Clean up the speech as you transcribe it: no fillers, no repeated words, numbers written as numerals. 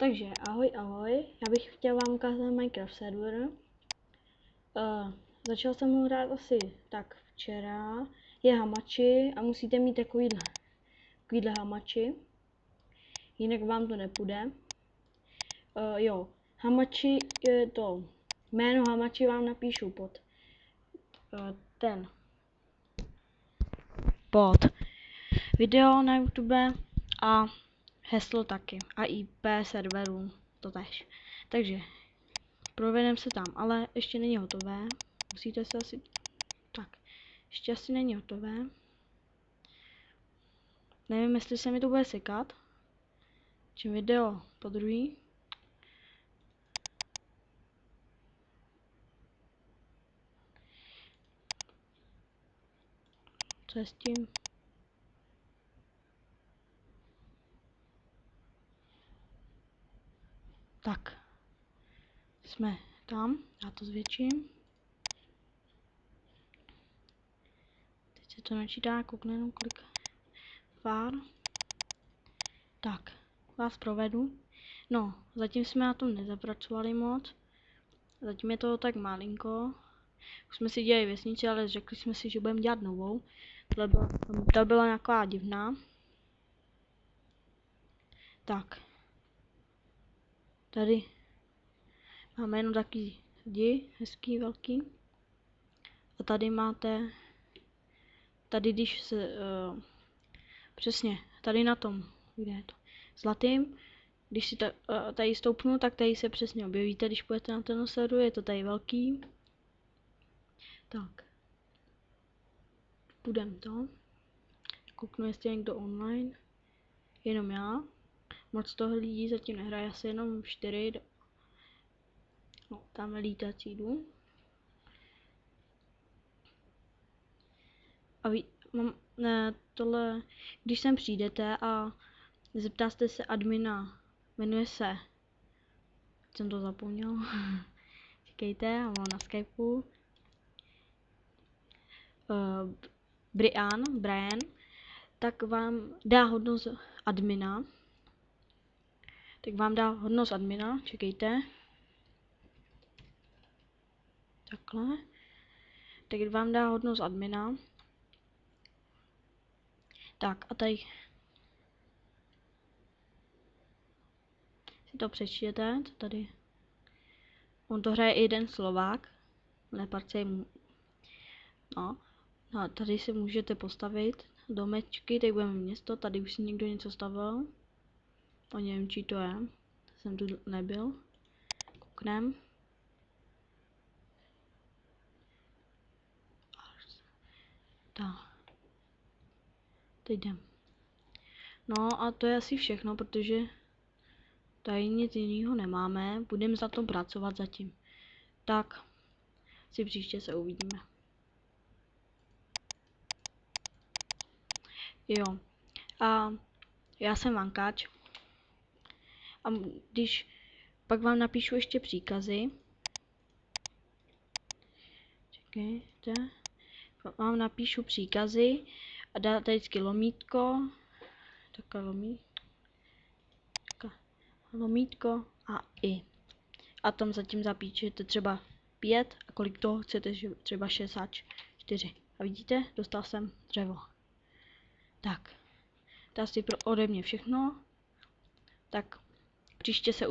Takže ahoj, já bych chtěl vám ukázat Minecraft server. Začal jsem ho hrát asi tak včera. Je hamači a musíte mít takovýhle hamači, jinak vám to nepůjde. Jo, hamači je to, jméno hamači vám napíšu pod pod video na YouTube a heslo taky a IP serveru to tež. Takže provedeme se tam, ale ještě není hotové. Musíte se asi... Tak, ještě asi není hotové. Nevím, jestli se mi to bude sekat. Čím video po druhý. Co je s tím? Tak. Jsme tam. Já to zvětším. Teď se to načítá, koukne jenom kolik pár. Tak, vás provedu. No, zatím jsme na tom nezapracovali moc. Zatím je to tak malinko. Už jsme si dělali vesnici, ale řekli jsme si, že budeme dělat novou. Ta byla nějaká divná. Tak. Tady máme jenom takový zdi, hezký, velký. A tady máte, tady když se, přesně, tady na tom, kde je to, zlatým, když si tady stoupnu, tak tady se přesně objevíte, když půjdete na ten server, je to tady velký. Tak. Půjdeme to. Kouknu, jestli je někdo online. Jenom já. Moc toho lidí zatím nehraje, asi jenom 4. No, tam je lítací dům. A tohle, když sem přijdete a zeptáte se admina, jmenuje se, jsem to zapomněl, čekejte, mám na Skypeu, Brian, tak vám dá hodnost admina, čekejte, takhle, tak vám dá hodnost admina. Tak a tady si to přečtěte, co tady. On to hraje i jeden Slovák, Leparce mu. No, a tady si můžete postavit domečky, tady budeme město, tady už si někdo něco stavil. O nevím, čí to je, jsem tu nebyl. Kouknem. Tak. Teď jdem. No a to je asi všechno, protože tady nic jiného nemáme. Budeme za to pracovat zatím. Tak, si příště se uvidíme. Jo. A já jsem Vankáč. A když pak vám napíšu ještě příkazy. Čekejte. Vám napíšu příkazy a dáte vždycky lomítko. Takhle lomítko a i. A tam zatím zapíšete třeba 5 a kolik toho chcete, třeba 64. A vidíte, dostal jsem dřevo. Tak. To asi ode mě všechno. Tak příště se